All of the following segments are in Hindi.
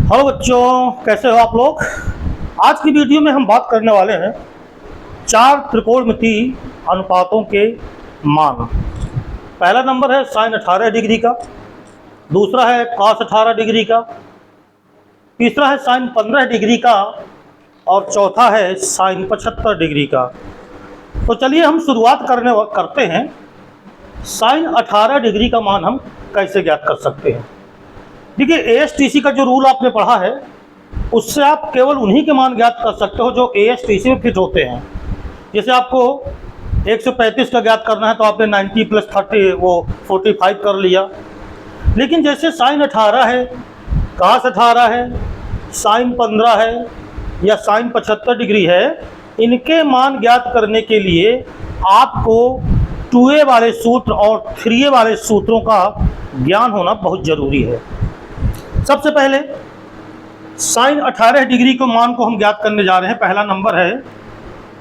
हेलो बच्चों, कैसे हो आप लोग। आज की वीडियो में हम बात करने वाले हैं चार त्रिकोणमितीय अनुपातों के मान। पहला नंबर है साइन 18 डिग्री का, दूसरा है कॉस 18 डिग्री का, तीसरा है साइन 15 डिग्री का और चौथा है साइन 75 डिग्री का। तो चलिए हम शुरुआत करते हैं। साइन 18 डिग्री का मान हम कैसे ज्ञात कर सकते हैं। देखिए, एएसटीसी का जो रूल आपने पढ़ा है उससे आप केवल उन्हीं के मान ज्ञात कर सकते हो जो एएसटीसी में फिट होते हैं। जैसे आपको 135 का ज्ञात करना है तो आपने 90 + 30 वो 45 कर लिया। लेकिन जैसे साइन 18 है, कॉस 18 है, साइन 15 है या साइन 75 डिग्री है, इनके मान ज्ञात करने के लिए आपको 2a वाले सूत्र और 3a वाले सूत्रों का ज्ञान होना बहुत ज़रूरी है। सबसे पहले साइन 18 डिग्री के मान को हम ज्ञात करने जा रहे हैं। पहला नंबर है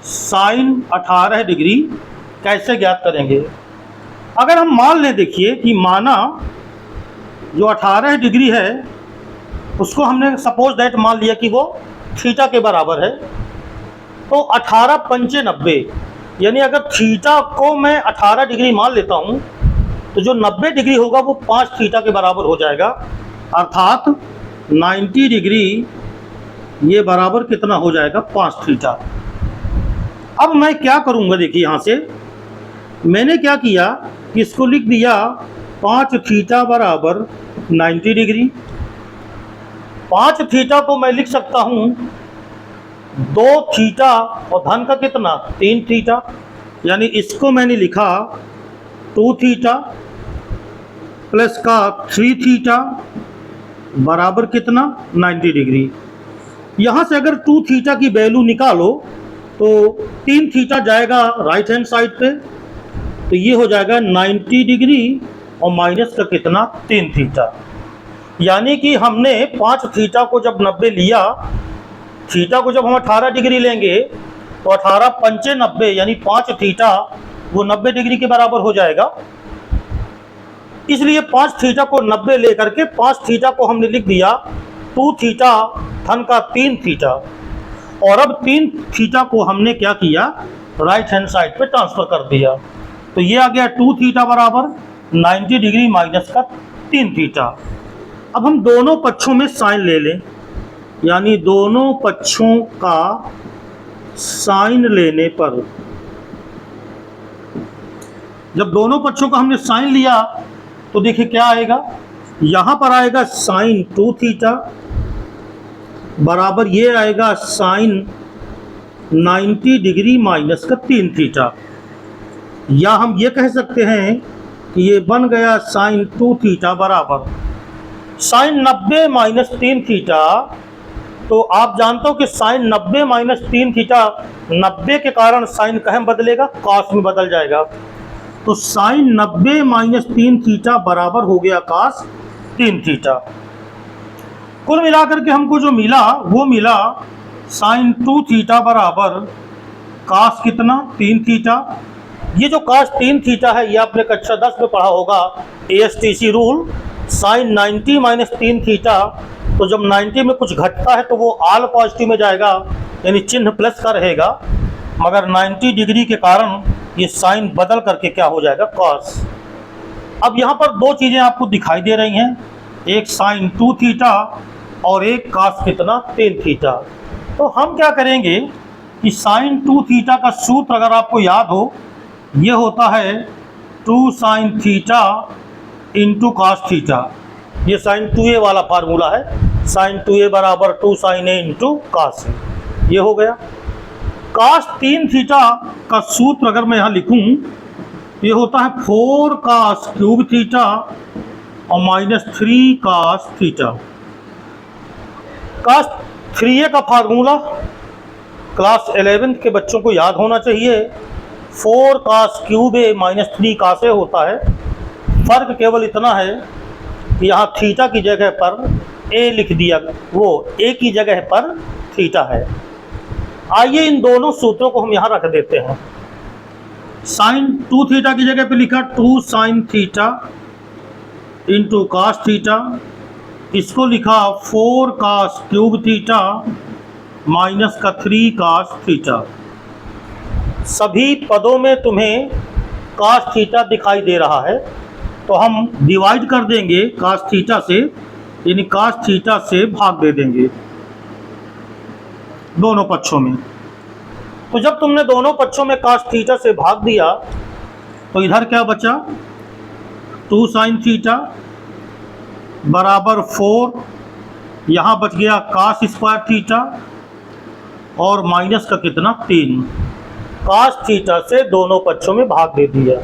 साइन 18 डिग्री कैसे ज्ञात करेंगे। अगर हम मान लें, देखिए कि माना जो 18 डिग्री है उसको हमने सपोज दैट मान लिया कि वो थीटा के बराबर है, तो 18 पंचे 90, यानी अगर थीटा को मैं 18 डिग्री मान लेता हूँ तो जो 90 डिग्री होगा वो 5 थीटा के बराबर हो जाएगा, अर्थात 90 डिग्री ये बराबर कितना हो जाएगा, 5 थीटा। अब मैं क्या करूँगा, देखिए यहाँ से मैंने क्या किया कि इसको लिख दिया 5 थीटा बराबर 90 डिग्री। 5 थीटा को मैं लिख सकता हूँ 2 थीटा और धन का कितना 3 थीटा, यानी इसको मैंने लिखा 2 थीटा प्लस का 3 थीटा बराबर कितना 90 डिग्री। यहाँ से अगर 2 थीटा की वैल्यू निकालो तो 3 थीटा जाएगा राइट हैंड साइड पे, तो ये हो जाएगा 90 डिग्री और माइनस का कितना 3 थीटा। यानी कि हमने 5 थीटा को जब 90 लिया, थीटा को जब हम 18 डिग्री लेंगे तो 18 पंचे 90 यानी 5 थीटा वो 90 डिग्री के बराबर हो जाएगा। इसलिए 5 थीटा को 90 लेकर के 5 थीटा को हमने लिख दिया 2 थीटा धन का 3 थीटा, और अब 3 थीटा को हमने क्या किया, राइट हैंड साइड पे ट्रांसफर कर दिया। तो ये आ गया 2 थीटा बराबर 90 डिग्री माइनस का 3 थीटा। अब हम दोनों पक्षों में साइन ले लें, यानी दोनों पक्षों का साइन लेने पर, जब दोनों पक्षों का हमने साइन लिया तो देखिए क्या आएगा, यहाँ पर आएगा साइन 2 थीटा बराबर ये आएगा साइन 90 डिग्री माइनस का 3 थीटा, या हम ये कह सकते हैं कि ये बन गया साइन 2 थीटा बराबर साइन 90 माइनस 3 थीटा। तो आप जानते हो कि साइन 90 माइनस 3 थीटा 90 के कारण साइन कहाँ बदलेगा, कॉस में बदल जाएगा। तो साइन 90 माइनस 3 थीटा बराबर हो गया कॉस 3 थीटा। कुल मिलाकर के हमको जो मिला वो मिला साइन 2 थीटा बराबर कॉस कितना 3 थीटा। ये जो कॉस 3 थीटा है ये आपने कक्षा 10 में पढ़ा होगा, एएसटीसी रूल। साइन 90 माइनस 3 थीटा, तो जब 90 में कुछ घटता है तो वो आल पॉजिटिव में जाएगा, यानी चिन्ह प्लस का रहेगा, मगर 90 डिग्री के कारण ये साइन बदल करके क्या हो जाएगा, कॉस। अब यहाँ पर दो चीज़ें आपको दिखाई दे रही हैं, एक साइन 2 थीटा और एक कॉस कितना 3 थीटा। तो हम क्या करेंगे कि साइन 2 थीटा का सूत्र अगर आपको याद हो, ये होता है 2 sine theta into cos theta. ये साइन 2a वाला फार्मूला है, साइन 2a बराबर 2 sine a into cos a। ये हो गया। कॉस 3 थीटा का सूत्र अगर मैं यहाँ लिखूं, ये होता है 4 कॉस क्यूब थीटा और minus 3 cos theta. Cos 3a का फार्मूला क्लास 11 के बच्चों को याद होना चाहिए, 4 cos cube a minus 3 cos a होता है। फर्क केवल इतना है कि यहाँ थीटा की जगह पर a लिख दिया, वो a की जगह पर थीटा है। आइए इन दोनों सूत्रों को हम यहाँ रख देते हैं। साइन 2 थीटा की जगह पे लिखा 2 sine theta into cos theta इसको लिखा 4 cos क्यूब थीटा माइनस का 3 cos थीटा। सभी पदों में तुम्हें cos थीटा दिखाई दे रहा है, तो हम डिवाइड कर देंगे cos थीटा से, यानी cos थीटा से भाग दे देंगे दोनों पक्षों में। तो जब तुमने दोनों पक्षों में cos थीटा से भाग दिया तो इधर क्या बचा, 2 sin थीटा बराबर 4, यहाँ बच गया cos स्क्वायर थीटा और माइनस का कितना 3। cos थीटा से दोनों पक्षों में भाग दे दिया,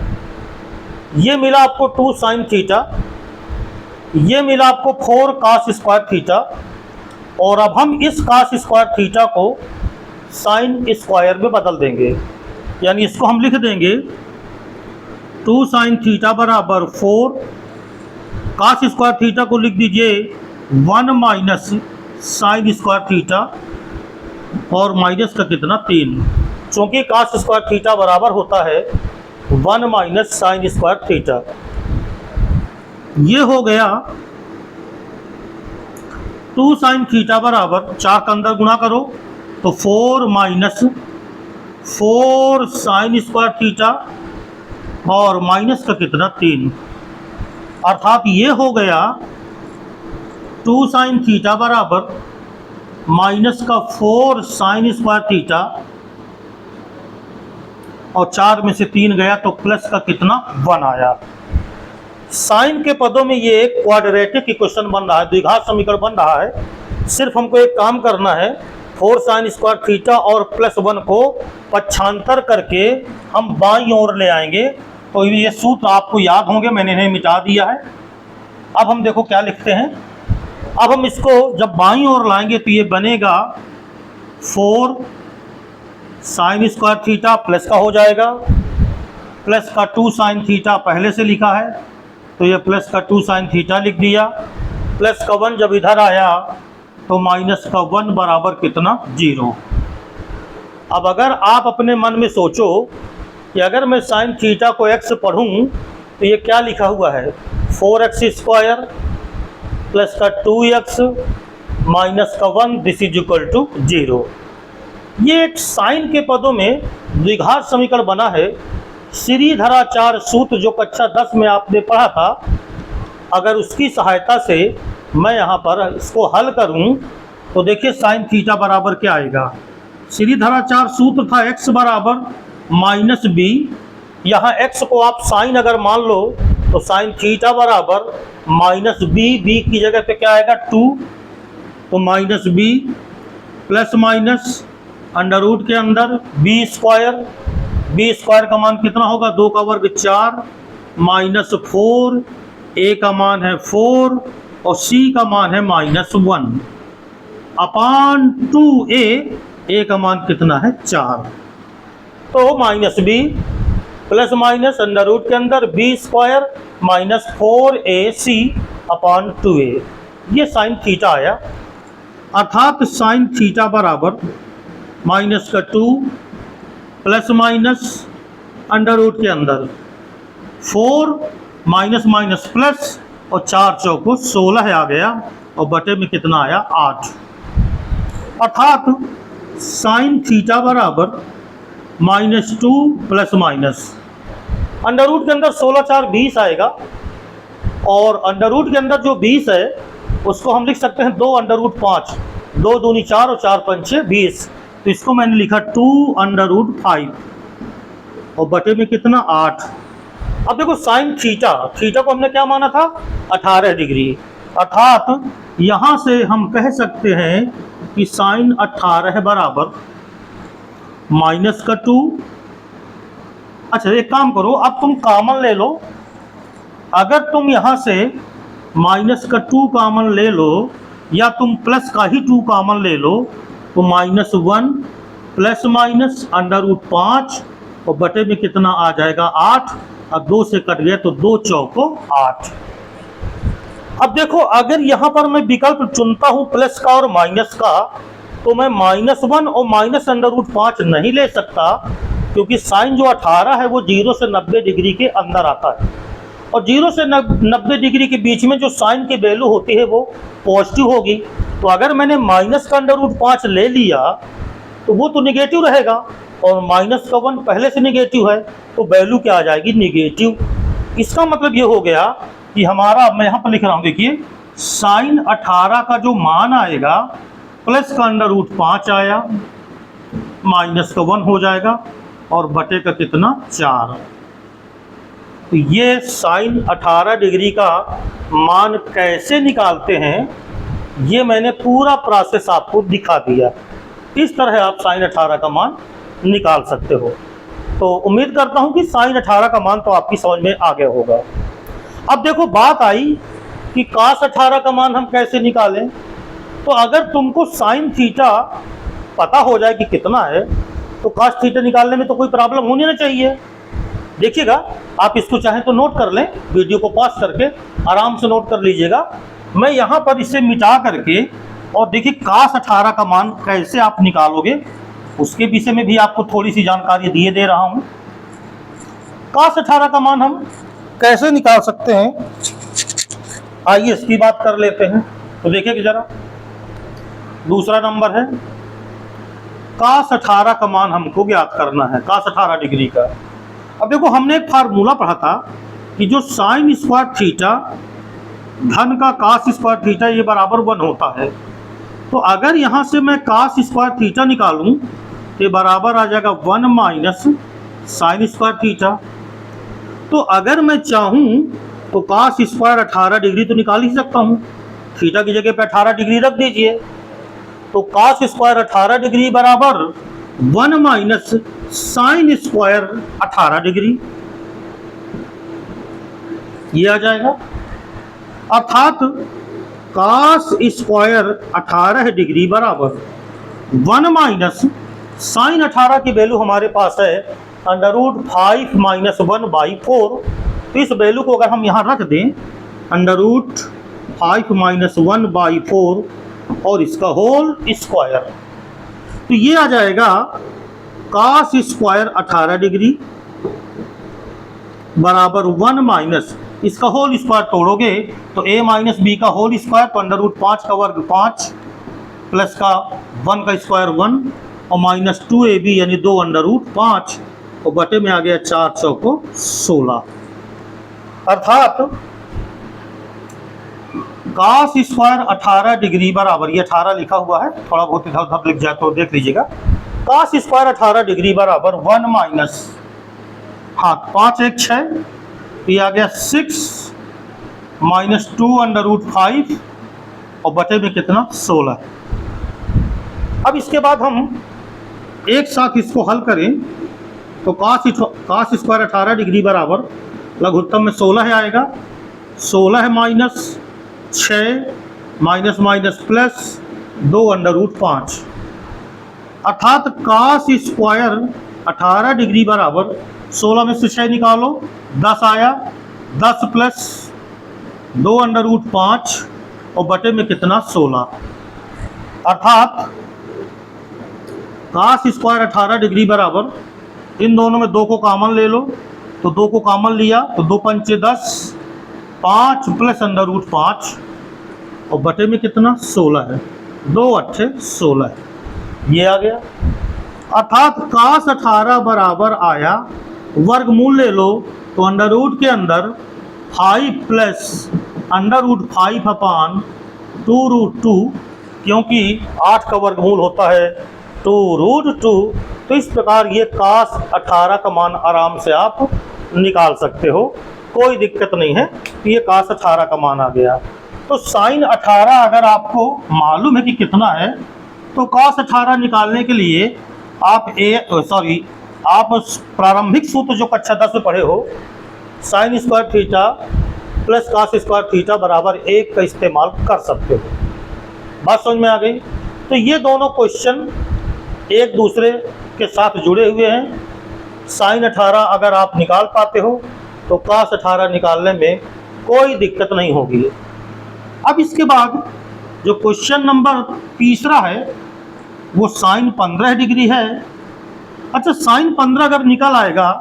ये मिला आपको 2 sin थीटा, ये मिला आपको 4 cos स्क्वायर थीटा। और अब हम इस cos स्क्वायर थीटा को sin स्क्वायर में बदल देंगे, यानी इसको हम लिख देंगे 2 sin थीटा बराबर 4, cos स्क्वायर थीटा को लिख दीजिए 1 माइनस sin स्क्वायर थीटा और माइनस का कितना 3, क्योंकि cos स्क्वायर थीटा बराबर होता है 1 माइनस sin स्क्वायर थीटा। ये हो गया 2 sin थीटा बराबर 4 का अंदर गुणा करो तो 4 माइनस 4 sin स्क्वायर थीटा और माइनस का कितना 3, अर्थात ये हो गया 2 sin थीटा बराबर माइनस का 4 sin स्क्वायर थीटा और 4 में से 3 गया तो प्लस का कितना 1 आया। साइन के पदों में ये एक क्वाड्रेटिक इक्वेशन बन रहा है, द्विघात समीकरण बन रहा है। सिर्फ हमको एक काम करना है, 4 sin स्क्वायर थीटा और प्लस 1 को पक्षांतर करके हम बाईं ओर ले आएंगे। तो ये सूत्र आपको याद होंगे, मैंने इन्हें मिटा दिया है। अब हम देखो क्या लिखते हैं। अब हम इसको जब बाईं ओर लाएंगे तो ये बनेगा 4 sin स्क्वायर थीटा प्लस का हो जाएगा, प्लस का 2 sin थीटा पहले से लिखा है तो ये प्लस का 2 sin थीटा लिख दिया, प्लस का 1 जब इधर आया तो माइनस का 1 बराबर कितना 0। अब अगर आप अपने मन में सोचो कि अगर मैं sin थीटा को x पढ़ूं तो ये क्या लिखा हुआ है, 4x स्क्वायर प्लस का 2x माइनस का 1 दिस इज इक्वल टू 0। ये एक साइन के पदों में द्विघात समीकरण बना है। श्रीधराचार्य सूत्र जो कक्षा 10 में आपने पढ़ा था, अगर उसकी सहायता से मैं यहाँ पर इसको हल करूँ तो देखिए साइन थीटा बराबर क्या आएगा। श्रीधराचार्य सूत्र था x बराबर माइनस बी, यहाँ x को आप साइन अगर मान लो तो साइन थीटा बराबर माइनस बी, बी की जगह पे क्या आएगा 2, तो minus b plus minus under root के अंदर बी स्क्वायर, बी स्क्वायर का मान कितना होगा 2 का वर्ग 4 माइनस 4, ए का मान है 4 और सी का मान है माइनस 1 अपान 2a, ए का मान कितना है 4। तो minus b plus minus under root के अंदर बी स्क्वायर माइनस 4ac अपान 2a, ये साइन थीटा आया। अर्थात साइन थीटा बराबर माइनस का 2 प्लस माइनस अंडर रूट के अंदर 4 माइनस माइनस प्लस और 4 चौको 16 आ गया और बटे में कितना आया 8। अर्थात साइन थीटा बराबर minus 2 plus minus under root के अंदर 16 4 20 आएगा, और अंडर रूट के अंदर जो 20 है उसको हम लिख सकते हैं 2 अंडर रूट 5, 2 दूनी 4 और 4 पंचे 20, तो इसको मैंने लिखा 2 अंडर रूट 5 और बटे में कितना 8। अब देखो साइन थीटा, थीटा को हमने क्या माना था 18 डिग्री, अर्थात यहाँ से हम कह सकते हैं कि साइन 18 बराबर माइनस का 2। अच्छा एक काम करो, अब तुम कॉमन ले लो, अगर तुम यहाँ से माइनस का 2 कॉमन ले लो या तुम प्लस का ही 2 कॉमन ले लो तो minus 1 plus minus under root 5 और बटे में कितना आ जाएगा 8, और 2 से कट गया तो 2 चौको 8। अब देखो अगर यहाँ पर मैं विकल्प चुनता हूँ प्लस का और माइनस का, तो मैं -1 और माइनस अंडर रूट 5 नहीं ले सकता, क्योंकि साइन जो 18 है वो 0 से 90 डिग्री के अंदर आता है। और 0 से 90 डिग्री के बीच में जो साइन की वैल्यू होती है वो पॉजिटिव होगी। तो अगर मैंने माइनस का √5 ले लिया तो वो तो निगेटिव रहेगा, और माइनस का 1 पहले से निगेटिव है तो वैल्यू क्या आ जाएगी, निगेटिव। इसका मतलब ये हो गया कि हमारा, मैं यहाँ पर लिख रहा हूँ, देखिए साइन 18 का जो मान आएगा प्लस का √5 आया, माइनस का 1 हो जाएगा, और बटे का कितना, 4। तो ये साइन 18 डिग्री का मान कैसे निकालते हैं ये मैंने पूरा प्रोसेस आपको दिखा दिया। इस तरह आप साइन 18 का मान निकाल सकते हो। तो उम्मीद करता हूं कि साइन 18 का मान तो आपकी समझ में आ गया होगा। अब देखो बात आई कि कास 18 का मान हम कैसे निकालें। तो अगर तुमको साइन थीटा पता हो जाए कि कितना है तो कास थीटा निकालने में तो कोई प्रॉब्लम होनी ना चाहिए। देखिएगा, आप इसको चाहें तो नोट कर लें, वीडियो को पॉज करके आराम से नोट कर लीजिएगा। मैं यहाँ पर इसे मिटा करके, और देखिए कास 18 का मान कैसे आप निकालोगे उसके विषय में भी आपको थोड़ी सी जानकारी दिए दे रहा हूँ। कास 18 का मान हम कैसे निकाल सकते हैं, आइए इसकी बात कर लेते हैं। तो देखिए कि जरा दूसरा नंबर है, कास 18 का मान हमको ज्ञात करना है, कास 18 डिग्री का। अब देखो हमने एक फार्मूला पढ़ा था कि जो साइन स्क्वायर थीटा धन का कास स्क्वायर थीटा ये बराबर 1 होता है। तो अगर यहाँ से मैं कास स्क्वायर थीटा निकालूं तो बराबर आ जाएगा 1 माइनस साइन स्क्वायर थीटा। तो अगर मैं चाहूँ तो कास स्क्वायर 18 डिग्री तो निकाल ही सकता हूँ, थीटा की जगह पे 18 डिग्री रख दीजिए। तो कास स्क्वायर 18 डिग्री बराबर 1 माइनस साइन स्क्वायर 18 डिग्री, ये आ जाएगा। अर्थात कास स्क्वायर 18 डिग्री बराबर 1 माइनस साइन 18 की वैल्यू हमारे पास है √5 माइनस 1/4। तो इस वैल्यू को अगर हम यहाँ रख दें √5 माइनस 1/4 और इसका होल स्क्वायर, तो ये आ जाएगा कास स्क्वायर 18 डिग्री बराबर 1 माइनस इसका होल स्क्वायर तोड़ोगे तो a माइनस बी का होल स्क्वायर, तो √5 का वर्ग 5 प्लस का 1 का स्क्वायर 1 और माइनस 2ab यानी 2 √5 और बटे में आ गया 4 चौको 16। अर्थात कास स्क्वायर 18 डिग्री बराबर, ये 18 लिखा हुआ है, थोड़ा बहुत इधर उधर लिख जाए तो देख लीजिएगा। कास स्क्वायर 18 डिग्री बराबर 1 माइनस, हाँ 5 1 6, तो ये आ गया 6 माइनस 2 √5 और बटे में कितना 16। अब इसके बाद हम एक साथ इसको हल करें तो कास स्क्वायर 18 डिग्री बराबर लघुत्तम में 16 आएगा, 16 माइनस 6 माइनस माइनस प्लस 2 √5। अर्थात कास स्क्वायर 18 डिग्री बराबर 16 में से 6 निकालो 10 आया, 10 प्लस 2 √5 और बटे में कितना 16। अर्थात कास स्क्वायर 18 डिग्री बराबर, इन दोनों में 2 को कॉमन ले लो, तो 2 को कॉमन लिया तो 2 पंचे 10, 5 प्लस √5 और बटे में कितना 16 है, 2 8 16, ये आ गया। अर्थात कास 18 बराबर आया, वर्गमूल ले लो तो अंडर रूट के अंदर 5 प्लस √5 अपान 2√2, क्योंकि 8 का वर्गमूल होता है 2√2। तो इस प्रकार ये कास 18 का मान आराम से आप निकाल सकते हो, कोई दिक्कत नहीं है। ये कास 18 का मान आ गया। तो साइन 18 अगर आपको मालूम है कि कितना है तो कास 18 निकालने के लिए आप आप प्रारंभिक सूत्र जो कक्षा 10 में पढ़े हो, sine square theta plus cos square theta बराबर 1 का इस्तेमाल कर सकते हो। बात समझ में आ गई। तो ये दोनों क्वेश्चन एक दूसरे के साथ जुड़े हुए हैं। साइन 18 अगर आप निकाल पाते हो तो कास 18 निकालने में कोई दिक्कत नहीं होगी। अब इसके बाद जो क्वेश्चन नंबर तीसरा है वो साइन 15 डिग्री है। अच्छा, साइन 15 अगर निकल आएगा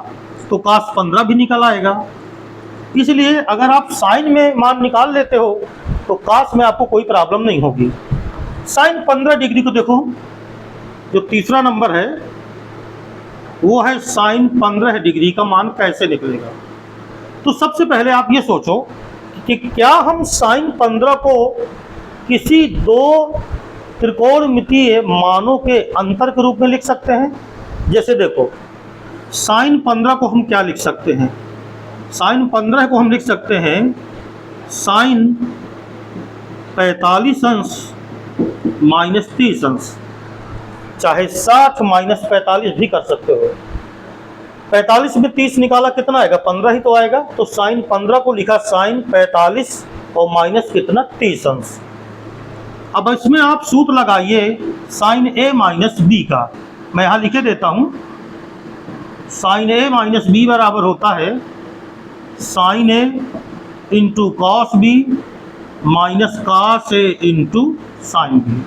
तो कास 15 भी निकल आएगा। इसलिए अगर आप साइन में मान निकाल लेते हो तो काश में आपको कोई प्रॉब्लम नहीं होगी। साइन 15 डिग्री को देखो, जो तीसरा नंबर है वो है साइन 15 डिग्री का मान कैसे निकलेगा। तो सबसे पहले आप ये सोचो कि क्या हम साइन 15 को किसी दो त्रिकोणमितीय मानों के अंतर के रूप में लिख सकते हैं। जैसे देखो, साइन 15 को हम क्या लिख सकते हैं, साइन 15 को हम लिख सकते हैं साइन 45 अंश माइनस 30 अंश, चाहे 60 माइनस 45 भी कर सकते हो। 45 में 30 निकाला कितना आएगा, 15 ही तो आएगा। तो साइन 15 को लिखा साइन 45 और माइनस कितना, 30 अंश। अब इसमें आप सूत्र लगाइए साइन ए माइनस बी का। मैं यहाँ लिखे देता हूँ, साइन ए माइनस बी बराबर होता है sine A into cos B minus cos A into sine B.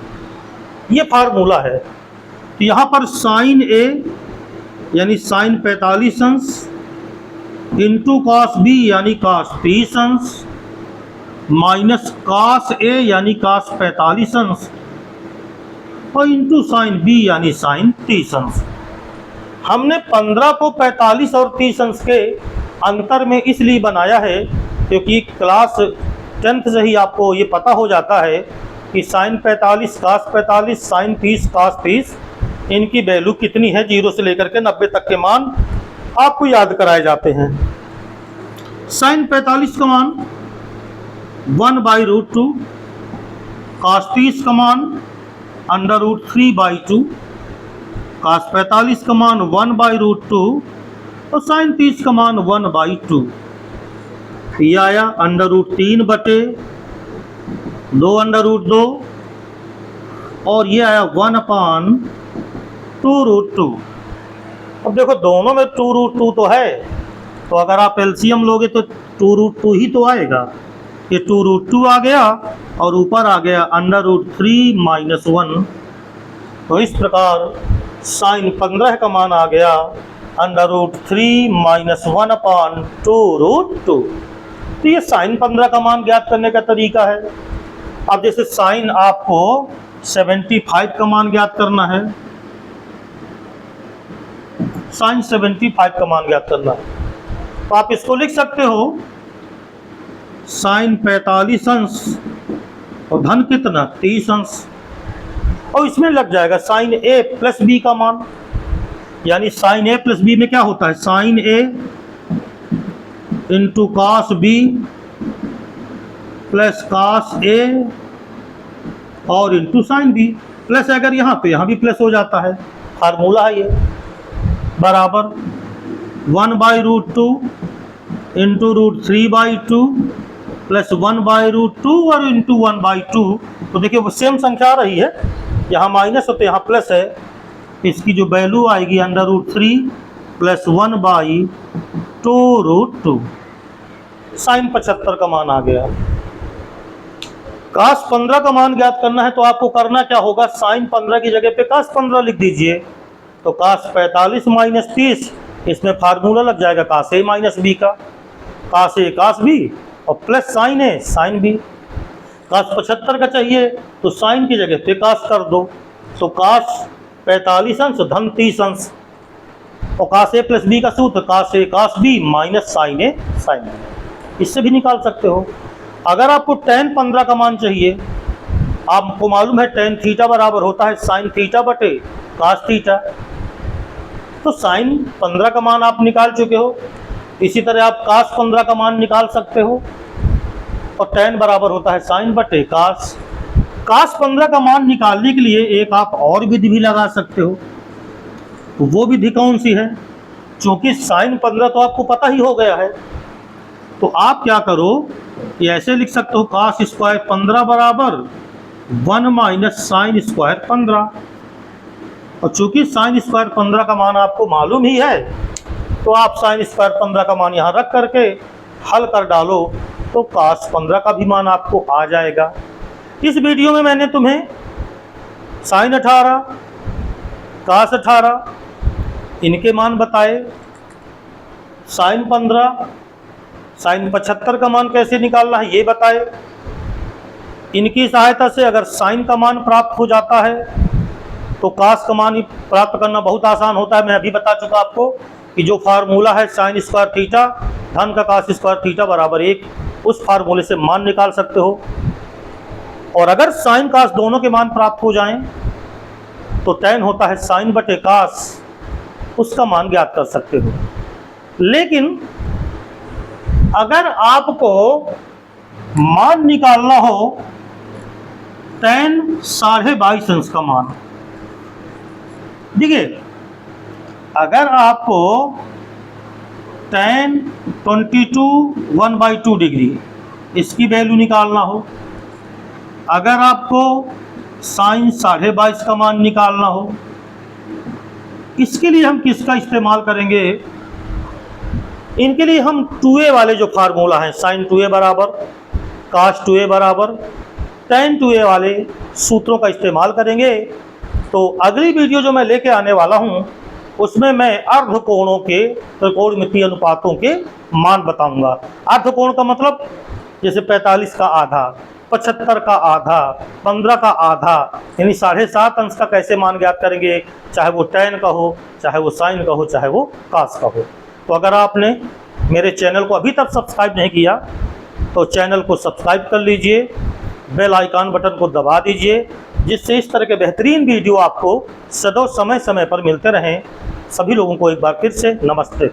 ये फार्मूला है। तो यहाँ पर साइन ए यानी साइन 45 अंश इंटू कॉस बी यानी कॉस 30 अंश माइनस कॉस ए यानी कॉस 45 अंश और इंटू साइन बी यानी साइन 30 अंश। हमने 15 को 45 और 30 अंश के अंतर में इसलिए बनाया है क्योंकि क्लास 10th से ही आपको ये पता हो जाता है कि साइन 45 कॉस 45 साइन 30 कॉस 30 इनकी वैल्यू कितनी है। 0 से लेकर के 90 तक के मान आपको याद कराए जाते हैं। साइन 45 का मान 1/√2, कॉस 30 का मान √3/2, कॉस 45 का मान 1/√2 और साइन 30 का मान 1/2। ये आया √3 बटे 2/2 और ये आया 1/2√2। अब देखो दोनों में 2√2 तो है, तो अगर आप एलसीएम लोगे तो 2√2 ही तो आएगा। ये 2√2 आ गया और ऊपर आ गया √3 - 1। तो इस प्रकार साइन 15 का मान आ गया √3 - 1/2√2। तो ये साइन 15 का मान ज्ञात करने का तरीका है। अब जैसे साइन आपको 75 का मान ज्ञात करना है, साइन 75 का मान ज्ञात करना है, तो आप इसको लिख सकते हो साइन 45 अंश और धन कितना 30 अंश, और इसमें लग जाएगा साइन ए प्लस बी का मान। यानी साइन ए प्लस बी में क्या होता है, sine A into cos B plus cos A और इंटू साइन बी। प्लस अगर यहाँ तो यहाँ भी प्लस हो जाता है, फार्मूला है ये, बराबर 1/√2 इंटू √3/2 प्लस 1/√2 और इंटू 1/2। तो देखिए वो सेम संख्या आ रही है, यहाँ माइनस होते यहाँ प्लस है। इसकी जो वैल्यू आएगी √3 प्लस 1/2√2। साइन 75 का मान आ गया। कास 15 का मान ज्ञात करना है तो आपको करना क्या होगा, साइन 15 की जगह पे कास 15 लिख दीजिए। तो कास 45 माइनस 30, इसमें फार्मूला लग जाएगा कास ए माइनस बी का, कास ए कास बी और प्लस साइन ए साइन बी। कास 75 का चाहिए तो साइन की जगह पे कास कर दो, तो कास 45 अंश धन 30 अंश और कास ए प्लस बी का सूत्र कास ए कास बी माइनस साइन ए साइन बी। इससे भी निकाल सकते हो। अगर आपको tan 15 का मान चाहिए, आपको मालूम है tan थीटा बराबर होता है साइन थीटा बटे कास थीटा, तो साइन 15 का मान आप निकाल चुके हो। इसी तरह आप कास 15 का मान निकाल सकते हो और tan बराबर होता है साइन बटे कास। कास 15 का मान निकालने के लिए एक आप और विधि भी लगा सकते हो। तो वो विधि कौन सी है, क्योंकि साइन 15 तो आपको पता ही हो गया है, तो आप क्या करो कि ऐसे लिख सकते हो कास स्क्वायर 15 बराबर 1 माइनस साइन स्क्वायर 15। और चूंकि साइन स्क्वायर 15 का मान आपको मालूम ही है, तो आप साइन स्क्वायर 15 का मान यहाँ रख करके हल कर डालो तो कास 15 का भी मान आपको आ जाएगा। इस वीडियो में मैंने तुम्हें साइन 18 कास 18 इनके मान बताए, साइन 15 साइन 75 का मान कैसे निकालना है ये बताए। इनकी सहायता से अगर साइन का मान प्राप्त हो जाता है तो कास का मान प्राप्त करना बहुत आसान होता है। मैं अभी बता चुका आपको कि जो फार्मूला है साइन स्क्वायर थीटा धन का कास स्क्वायर थीटा बराबर 1, उस फार्मूले से मान निकाल सकते हो। और अगर साइन कास दोनों के मान प्राप्त हो जाएं तो tan होता है साइन बटे कास, उसका मान ज्ञात कर सकते हो। लेकिन अगर आपको मान निकालना हो tan 22.5 अंश का मान, देखिए अगर आपको tan 22 1/2 डिग्री इसकी वैल्यू निकालना हो, अगर आपको साइन 22.5 का मान निकालना हो, इसके लिए हम किसका इस्तेमाल करेंगे? इनके लिए हम 2a वाले जो फार्मूला है साइन 2a बराबर काश 2a बराबर tan 2a वाले सूत्रों का इस्तेमाल करेंगे। तो अगली वीडियो जो मैं लेके आने वाला हूं उसमें मैं अर्धकोणों के त्रिकोणमितीय अनुपातों के मान बताऊंगा। अर्धकोण का मतलब जैसे 45 का आधा, 75 का आधा, 15 का आधा, यानी 7.5 अंश का कैसे मान ज्ञात करेंगे, चाहे वो tan का हो, चाहे वो साइन का हो, चाहे वो कास का हो। तो अगर आपने मेरे चैनल को अभी तक सब्सक्राइब नहीं किया तो चैनल को सब्सक्राइब कर लीजिए, बेल आइकन बटन को दबा दीजिए, जिससे इस तरह के बेहतरीन वीडियो आपको सदैव समय समय पर मिलते रहें। सभी लोगों को एक बार फिर से नमस्ते।